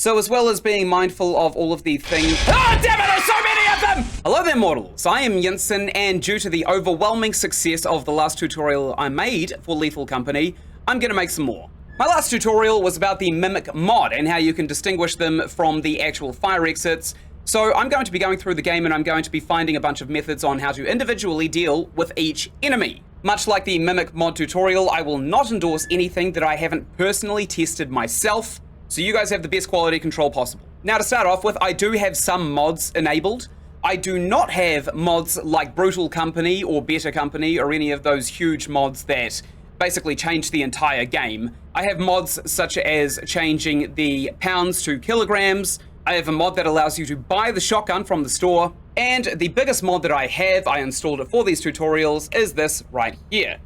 So as well as being mindful of all of the things— oh damn it, there's so many of them! Hello there mortals, I am Ynsin, and due to the overwhelming success of the last tutorial I made for Lethal Company, I'm gonna make some more. My last tutorial was about the Mimic mod and how you can distinguish them from the actual fire exits. So I'm going to be going through the game and I'm going to be finding a bunch of methods on how to individually deal with each enemy. Much like the Mimic mod tutorial, I will not endorse anything that I haven't personally tested myself, so you guys have the best quality control possible. Now to start off with, I do have some mods enabled. I do not have mods like Brutal Company or Better Company or any of those huge mods that basically change the entire game. I have mods such as changing the pounds to kilograms. I have a mod that allows you to buy the shotgun from the store. And the biggest mod that I installed it for these tutorials, is this right here.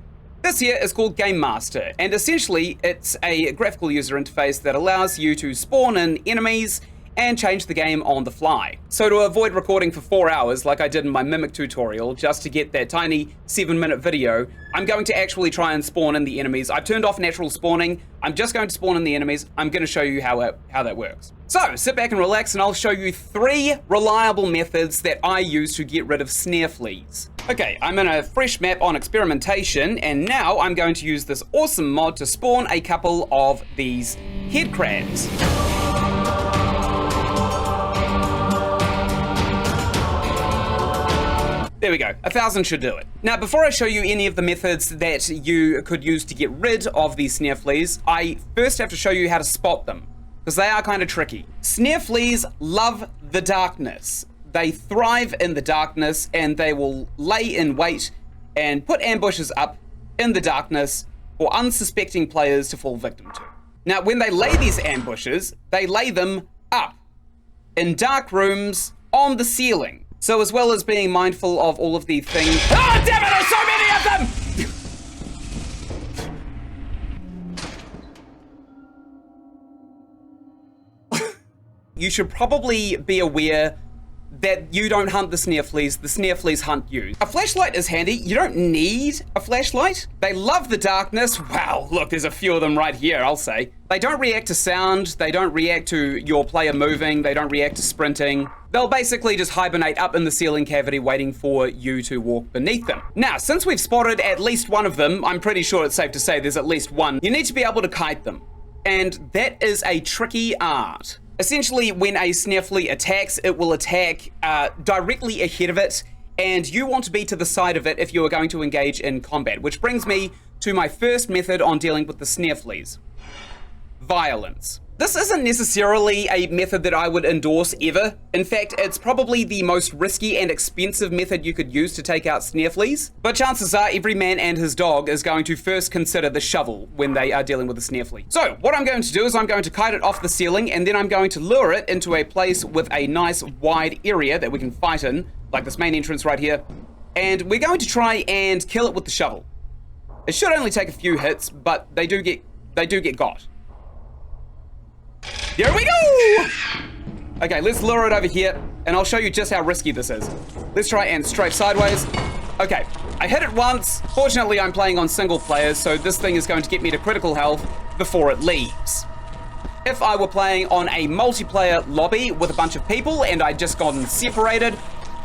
This here is called Game Master, and essentially it's a graphical user interface that allows you to spawn in enemies and change the game on the fly. So to avoid recording for 4 hours like I did in my Mimic tutorial just to get that tiny 7-minute video, I'm going to actually try and spawn in the enemies. I've turned off natural spawning. I'm just going to spawn in the enemies. I'm going to show you how that works. So sit back and relax and I'll show you 3 reliable methods that I use to get rid of snare fleas. Okay, I'm in a fresh map on experimentation, and now I'm going to use this awesome mod to spawn a couple of these head crabs. There we go, 1,000 should do it. Now, before I show you any of the methods that you could use to get rid of these snare fleas, I first have to show you how to spot them, because they are kind of tricky. Snare fleas love the darkness. They thrive in the darkness, and they will lay in wait and put ambushes up in the darkness for unsuspecting players to fall victim to. Now, when they lay these ambushes, they lay them up in dark rooms on the ceiling. So as well as being mindful of all of the things— oh damn it, there's so many of them! You should probably be aware that you don't hunt the snare fleas hunt you. A flashlight is handy. You don't need a flashlight. They love the darkness. Wow, look, there's a few of them right here, I'll say. They don't react to sound, they don't react to your player moving, they don't react to sprinting. They'll basically just hibernate up in the ceiling cavity waiting for you to walk beneath them. Now, since we've spotted at least one of them, I'm pretty sure it's safe to say there's at least one, you need to be able to kite them. And that is a tricky art. Essentially, when a snare flea attacks, it will attack directly ahead of it, and you want to be to the side of it if you are going to engage in combat, which brings me to my first method on dealing with the snare fleas: violence. This isn't necessarily a method that I would endorse ever. In fact, it's probably the most risky and expensive method you could use to take out snare fleas. But chances are every man and his dog is going to first consider the shovel when they are dealing with a snare flea. So what I'm going to do is I'm going to kite it off the ceiling, and then I'm going to lure it into a place with a nice wide area that we can fight in, like this main entrance right here. And we're going to try and kill it with the shovel. It should only take a few hits, but they do get got. There we go! Okay, let's lure it over here, and I'll show you just how risky this is. Let's try and strafe sideways. Okay, I hit it once. Fortunately, I'm playing on single players, so this thing is going to get me to critical health before it leaves. If I were playing on a multiplayer lobby with a bunch of people and I'd just gotten separated,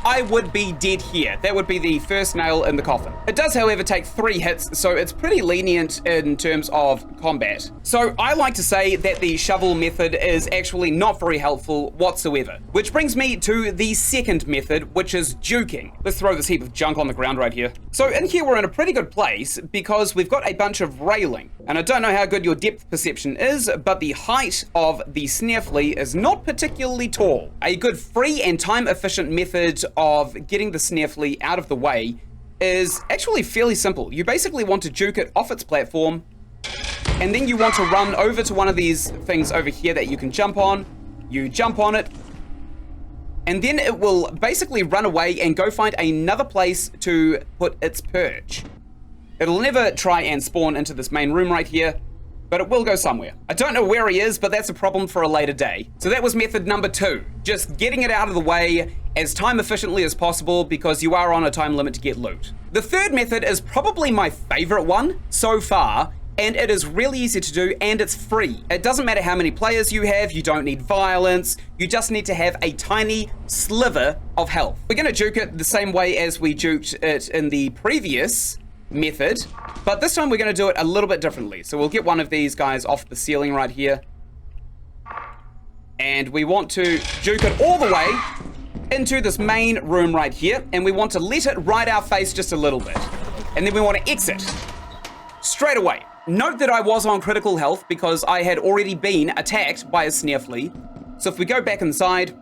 I would be dead here. That would be the first nail in the coffin. It does, however, take 3 hits, so it's pretty lenient in terms of combat. So I like to say that the shovel method is actually not very helpful whatsoever. Which brings me to the second method, which is juking. Let's throw this heap of junk on the ground right here. So in here we're in a pretty good place because we've got a bunch of railing. And I don't know how good your depth perception is, but the height of the snare flea is not particularly tall. A good free and time efficient method of getting the snare flea out of the way is actually fairly simple. You basically want to juke it off its platform, and then you want to run over to one of these things over here that you can jump on. You jump on it, and then it will basically run away and go find another place to put its perch. It'll never try and spawn into this main room right here, but it will go somewhere. I don't know where he is, but that's a problem for a later day. So that was method number 2, just getting it out of the way as time efficiently as possible because you are on a time limit to get loot. The third method is probably my favorite one so far, and it is really easy to do, and it's free. It doesn't matter how many players you have, you don't need violence, you just need to have a tiny sliver of health. We're gonna juke it the same way as we juked it in the previous method, but this time we're gonna do it a little bit differently. So we'll get one of these guys off the ceiling right here, and we want to juke it all the way into this main room right here, and we want to let it ride our face just a little bit. And then we want to exit straight away. Note that I was on critical health because I had already been attacked by a Snare Flea. So if we go back inside,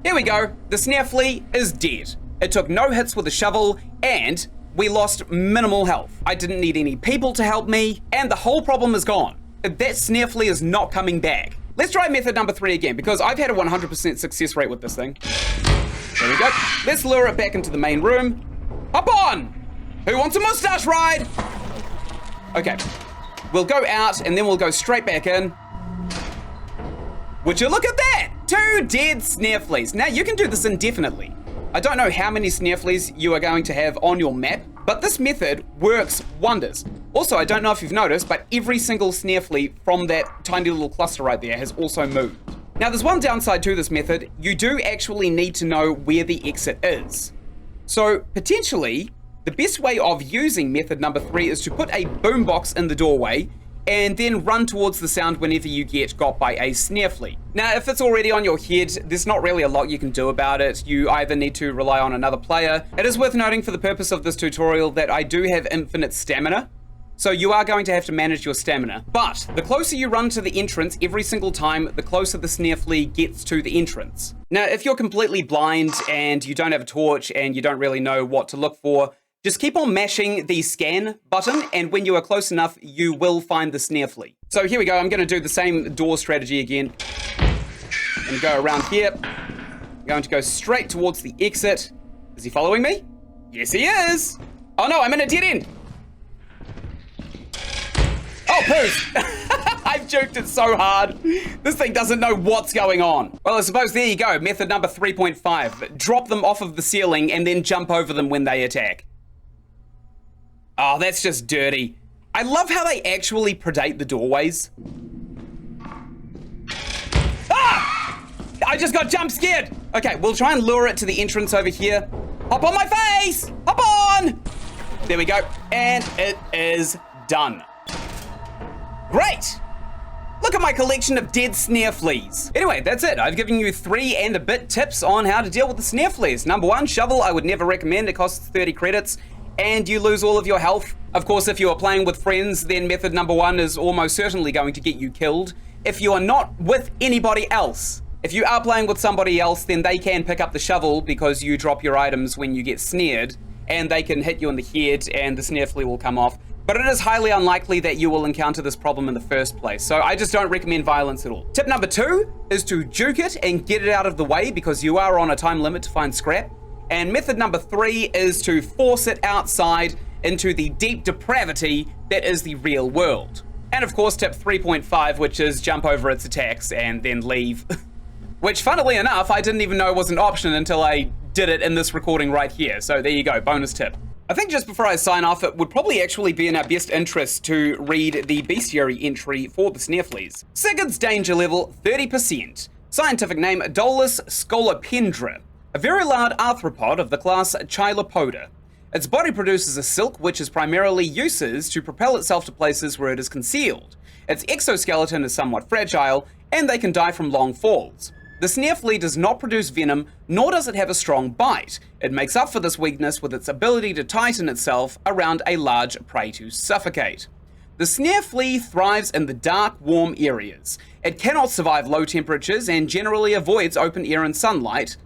here we go. The Snare Flea is dead. It took no hits with a shovel, and we lost minimal health. I didn't need any people to help me, and the whole problem is gone. That Snare Flea is not coming back. Let's try method number 3 again, because I've had a 100% success rate with this thing. There we go. Let's lure it back into the main room. Hop on! Who wants a mustache ride? Okay. We'll go out, and then we'll go straight back in. Would you look at that? 2 dead Snare Fleas. Now, you can do this indefinitely. I don't know how many Snare Fleas you are going to have on your map, but this method works wonders. Also, I don't know if you've noticed, but every single Snare Flea from that tiny little cluster right there has also moved. Now, there's one downside to this method. You do actually need to know where the exit is. So, potentially, the best way of using method number 3 is to put a boombox in the doorway and then run towards the sound whenever you get got by a Snare Flea. Now, if it's already on your head, there's not really a lot you can do about it. You either need to rely on another player. It is worth noting for the purpose of this tutorial that I do have infinite stamina, so you are going to have to manage your stamina. But the closer you run to the entrance every single time, the closer the Snare Flea gets to the entrance. Now, if you're completely blind and you don't have a torch and you don't really know what to look for, just keep on mashing the scan button, and when you are close enough, you will find the Snare Flea. So here we go. I'm going to do the same door strategy again. And go around here. I'm going to go straight towards the exit. Is he following me? Yes, he is. Oh no, I'm in a dead end. Oh, poof. I've juked it so hard. This thing doesn't know what's going on. Well, I suppose there you go. Method number 3.5. Drop them off of the ceiling and then jump over them when they attack. Oh, that's just dirty. I love how they actually predate the doorways. Ah! I just got jump scared. Okay, we'll try and lure it to the entrance over here. Hop on my face! Hop on! There we go. And it is done. Great! Look at my collection of dead Snare Fleas. Anyway, that's it. I've given you 3 and a bit tips on how to deal with the Snare Fleas. Number 1, shovel. I would never recommend. It costs 30 credits. And you lose all of your health. Of course, if you are playing with friends, then method number 1 is almost certainly going to get you killed. If you are not with anybody else, if you are playing with somebody else, then they can pick up the shovel because you drop your items when you get snared, and they can hit you in the head and the Snare Flea will come off. But it is highly unlikely that you will encounter this problem in the first place, so I just don't recommend violence at all. Tip number 2 is to juke it and get it out of the way because you are on a time limit to find scrap. And method number 3 is to force it outside into the deep depravity that is the real world. And of course, tip 3.5, which is jump over its attacks and then leave. Which, funnily enough, I didn't even know was an option until I did it in this recording right here. So there you go, bonus tip. I think just before I sign off, it would probably actually be in our best interest to read the Bestiary entry for the Snare Fleas. Sigurd's danger level, 30%. Scientific name, Dolus scolopendra. A very large arthropod of the class Chilopoda. Its body produces a silk which is primarily uses to propel itself to places where it is concealed. Its exoskeleton is somewhat fragile, and they can die from long falls. The Snare Flea does not produce venom, nor does it have a strong bite. It makes up for this weakness with its ability to tighten itself around a large prey to suffocate. The Snare Flea thrives in the dark, warm areas. It cannot survive low temperatures and generally avoids open air and sunlight.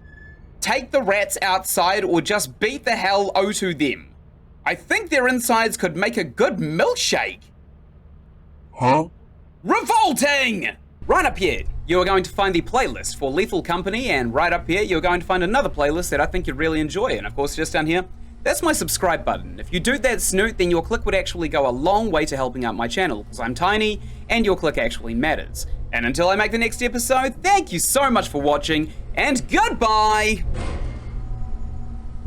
Take the rats outside or just beat the hell out of them. I think their insides could make a good milkshake. Huh? Revolting! Right up here, you are going to find the playlist for Lethal Company, and right up here, you're going to find another playlist that I think you'd really enjoy. And of course, just down here, that's my subscribe button. If you do that snoot, then your click would actually go a long way to helping out my channel, because I'm tiny, and your click actually matters. And until I make the next episode, thank you so much for watching, and goodbye!